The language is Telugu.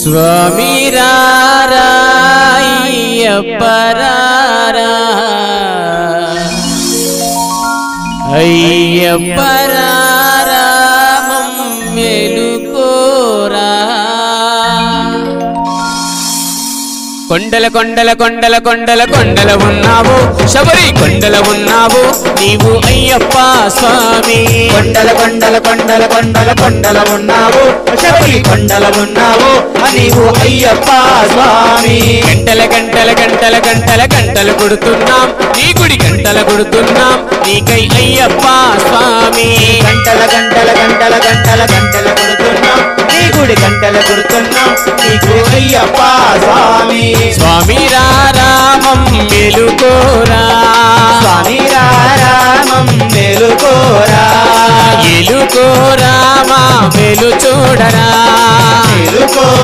స్వామి రారా అయ్యప్ప రారా అయ్యప్ప రారా మమ్మేలుకోరా కొండల కొండల కొండల కొండల కొండల ఉన్నావు శబరి కొండల ఉన్నావు నీవు అయ్యప్ప స్వామి కొండల కొండల కొండల కొండల కొండల ఉన్నావు శబరి కొండల ఉన్నావు నీవు అయ్యప్ప స్వామి గంటల గంటల గంటల గంటల గంటలు కొడుతున్నాం నీ గుడి గంటలు కొడుతున్నాం నీకై అయ్యప్ప స్వామి గంటల గంటల గంటల గంటల గంటలు కొడుతున్నాం నీ గుడి గంటలు కొడుతున్నాం నీకు అయ్యప్ప స్వామి స్వామి రామం మేలుకోరా స్వామి రామం మేలుకోరా ఎలుకోరా మా మేలు చూడరా